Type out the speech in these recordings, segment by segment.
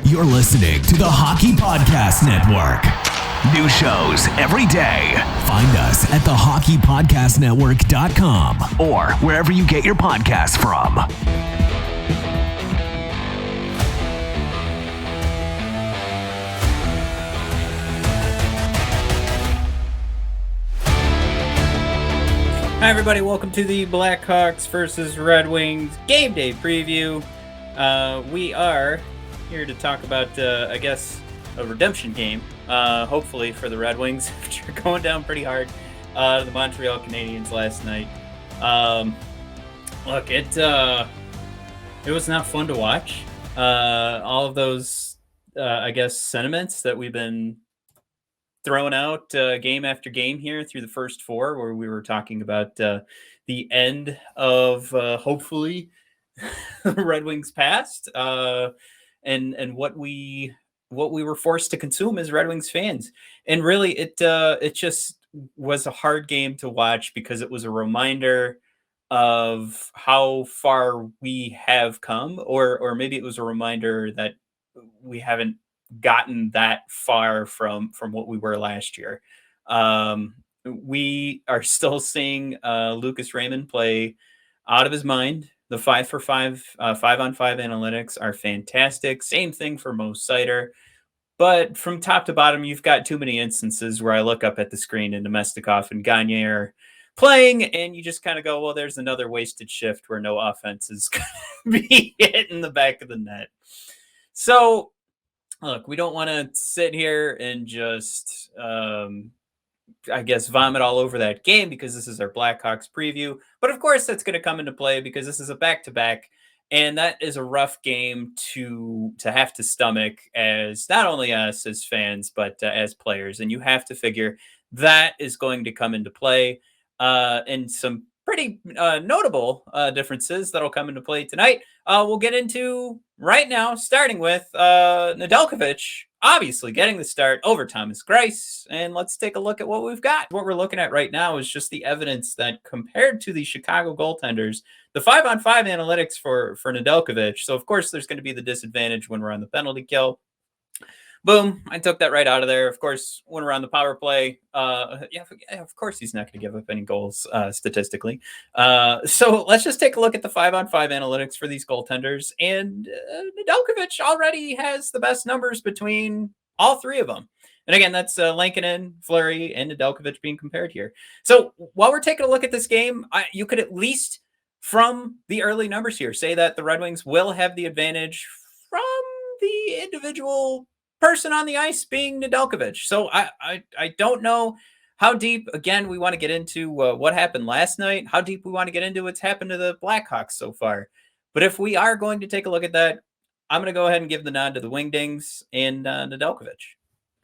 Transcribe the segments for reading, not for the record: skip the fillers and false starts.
You're listening to the Hockey Podcast Network. New shows every day. Find us at thehockeypodcastnetwork.com or wherever you get your podcasts from. Hi everybody, welcome to the Blackhawks versus Red Wings game day preview. We are here to talk about, I guess, a redemption game, hopefully for the Red Wings, which are going down pretty hard to the Montreal Canadiens last night. Look, it was not fun to watch. All of those, I guess, sentiments that we've been throwing out game after game here through the first four, where we were talking about the end of hopefully the Red Wings past, and what we were forced to consume as Red Wings fans. And really, it just was a hard game to watch because it was a reminder of how far we have come, or maybe it was a reminder that we haven't gotten that far from what we were last year. We are still seeing Lucas Raymond play out of his mind. The 5-for-5, 5-on-5 analytics are fantastic. Same thing for Mo Seider. But from top to bottom, you've got too many instances where I look up at the screen and Domestikov and Gagne are playing, and you just kind of go, well, there's another wasted shift where no offense is going to be hitting the back of the net. So, look, we don't want to sit here and just, I guess, vomit all over that game because this is our Blackhawks preview. But of course, that's going to come into play because this is a back-to-back, and that is a rough game to have to stomach as not only us as fans, but as players. And you have to figure that is going to come into play, and some pretty notable differences that'll come into play tonight. We'll get into right now, starting with Nedeljkovic, obviously getting the start over Thomas Greiss. And let's take a look at what we've got. What we're looking at right now is just the evidence that compared to the Chicago goaltenders, the 5-on-5 analytics for Nedeljkovic. So, of course, there's going to be the disadvantage when we're on the penalty kill. Boom, I took that right out of there. Of course, when we're on the power play, of course he's not going to give up any goals statistically. So let's just take a look at the 5-on-5 analytics for these goaltenders. And Nedeljkovic already has the best numbers between all three of them. And again, that's Lankinen, Fleury, and Nedeljkovic being compared here. So while we're taking a look at this game, you could at least, from the early numbers here, say that the Red Wings will have the advantage from the individual person on the ice being Nedeljkovic. So I don't know how deep, again, we want to get into what happened last night, how deep we want to get into what's happened to the Blackhawks so far. But if we are going to take a look at that, I'm going to go ahead and give the nod to the Wingdings and Nedeljkovic.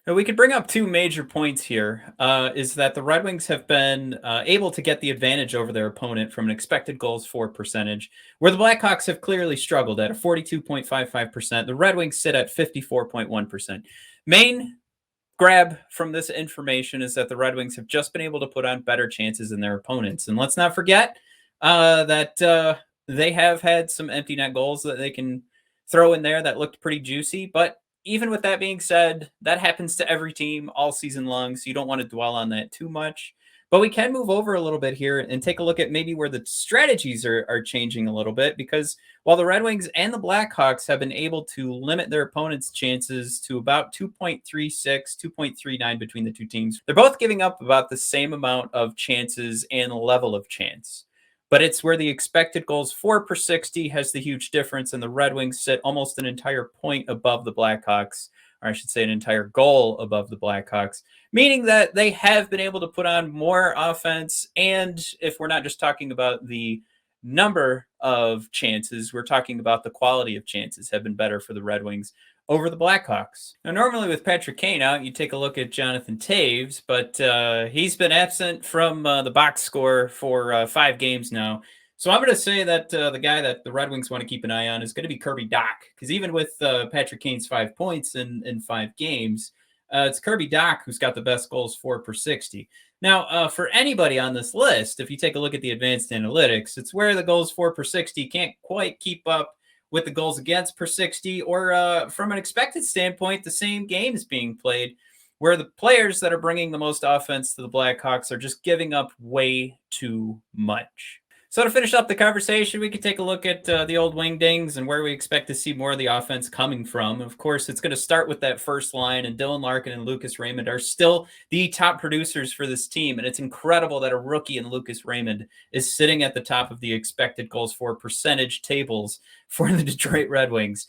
Now, we could bring up two major points here, is that the Red Wings have been able to get the advantage over their opponent from an expected goals for percentage, where the Blackhawks have clearly struggled at a 42.55%. The Red Wings sit at 54.1%. Main grab from this information is that the Red Wings have just been able to put on better chances than their opponents. And let's not forget that they have had some empty net goals that they can throw in there that looked pretty juicy, but even with that being said, that happens to every team all season long, so you don't want to dwell on that too much. But we can move over a little bit here and take a look at maybe where the strategies are changing a little bit, because while the Red Wings and the Blackhawks have been able to limit their opponents' chances to about 2.36, 2.39 between the two teams, they're both giving up about the same amount of chances and level of chance. But it's where the expected goals for per 60 has the huge difference, and the Red Wings sit almost an entire point above the Blackhawks, or I should say an entire goal above the Blackhawks, meaning that they have been able to put on more offense. And if we're not just talking about the number of chances, we're talking about the quality of chances have been better for the Red Wings over the Blackhawks. Now, normally with Patrick Kane out, you take a look at Jonathan Toews, but he's been absent from the box score for 5 games now. So I'm going to say that the guy that the Red Wings want to keep an eye on is going to be Kirby Dach, because even with Patrick Kane's 5 points in 5 games, it's Kirby Dach who's got the best goals for per 60. Now, for anybody on this list, if you take a look at the advanced analytics, it's where the goals for per 60 can't quite keep up with the goals against per 60, or from an expected standpoint, the same game is being played where the players that are bringing the most offense to the Blackhawks are just giving up way too much. So to finish up the conversation, we could take a look at the old wingdings and where we expect to see more of the offense coming from. Of course, it's going to start with that first line, and Dylan Larkin and Lucas Raymond are still the top producers for this team. And it's incredible that a rookie in Lucas Raymond is sitting at the top of the expected goals for percentage tables for the Detroit Red Wings.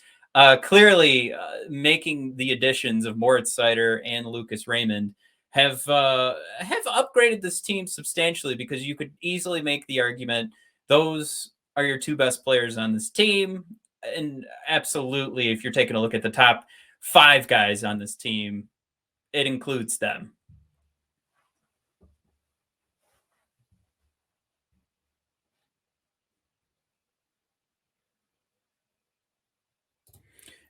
Clearly making the additions of Moritz Seider and Lucas Raymond have upgraded this team substantially, because you could easily make the argument those are your two best players on this team. And absolutely, if you're taking a look at the top 5 guys on this team, it includes them.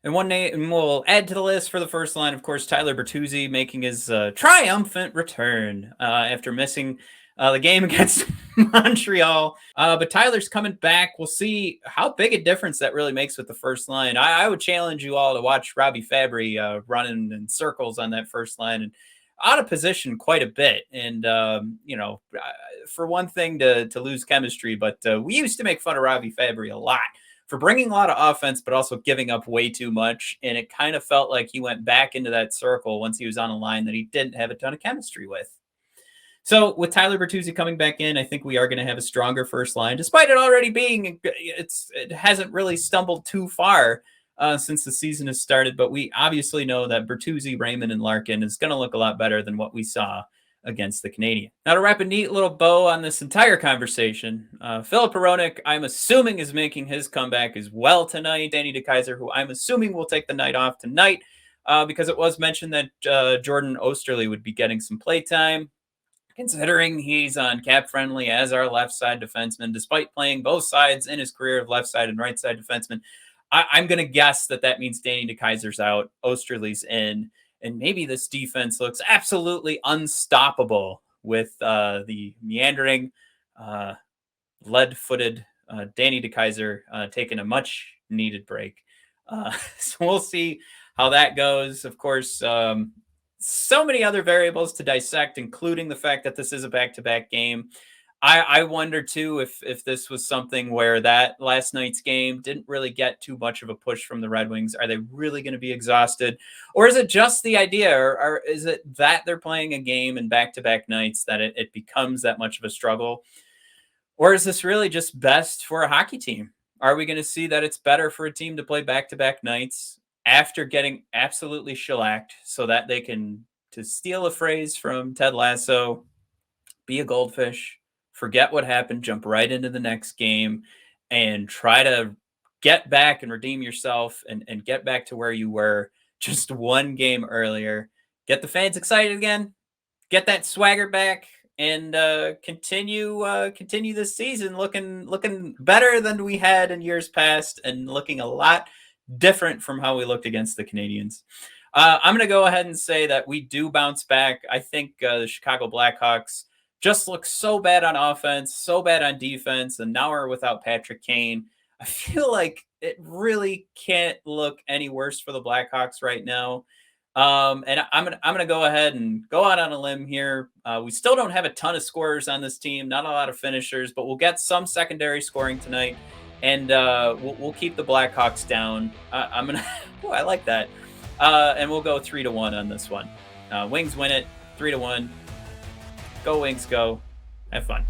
And one name we'll add to the list for the first line, of course, Tyler Bertuzzi making his triumphant return after missing the game against Montreal. But Tyler's coming back. We'll see how big a difference that really makes with the first line. I would challenge you all to watch Robbie Fabry running in circles on that first line and out of position quite a bit. And, for one thing, to lose chemistry, but we used to make fun of Robbie Fabry a lot for bringing a lot of offense, but also giving up way too much. And it kind of felt like he went back into that circle once he was on a line that he didn't have a ton of chemistry with. So with Tyler Bertuzzi coming back in, I think we are going to have a stronger first line, despite it already being, it hasn't really stumbled too far since the season has started. But we obviously know that Bertuzzi, Raymond, and Larkin is going to look a lot better than what we saw against the Canadiens. Now, to wrap a neat little bow on this entire conversation, Filip Hronek, I'm assuming, is making his comeback as well tonight. Danny DeKeyser, who I'm assuming will take the night off tonight, because it was mentioned that Jordan Oesterle would be getting some play time, considering he's on cap friendly as our left side defenseman, despite playing both sides in his career of left side and right side defenseman. I'm going to guess that means Danny DeKeyser's out, Oesterle's in. And maybe this defense looks absolutely unstoppable with the meandering, lead-footed Danny DeKeyser taking a much-needed break. So we'll see how that goes. Of course, so many other variables to dissect, including the fact that this is a back-to-back game. I wonder, too, if this was something where that last night's game didn't really get too much of a push from the Red Wings. Are they really going to be exhausted? Or is it just the idea, or is it that they're playing a game in back-to-back nights that it becomes that much of a struggle? Or is this really just best for a hockey team? Are we going to see that it's better for a team to play back-to-back nights after getting absolutely shellacked, so that they can, to steal a phrase from Ted Lasso, be a goldfish, forget what happened, jump right into the next game, and try to get back and redeem yourself and get back to where you were just one game earlier. Get the fans excited again, get that swagger back, and continue this season looking better than we had in years past, and looking a lot different from how we looked against the Canadiens. I'm going to go ahead and say that we do bounce back. I think the Chicago Blackhawks just look so bad on offense, so bad on defense, and now we're without Patrick Kane. I feel like it really can't look any worse for the Blackhawks right now. And I'm gonna go ahead and go out on a limb here. We still don't have a ton of scorers on this team, not a lot of finishers, but we'll get some secondary scoring tonight, and we'll keep the Blackhawks down. I'm gonna, I like that, and we'll go 3-1 on this one. Wings win it, 3-1. Go Wings, go. Have fun.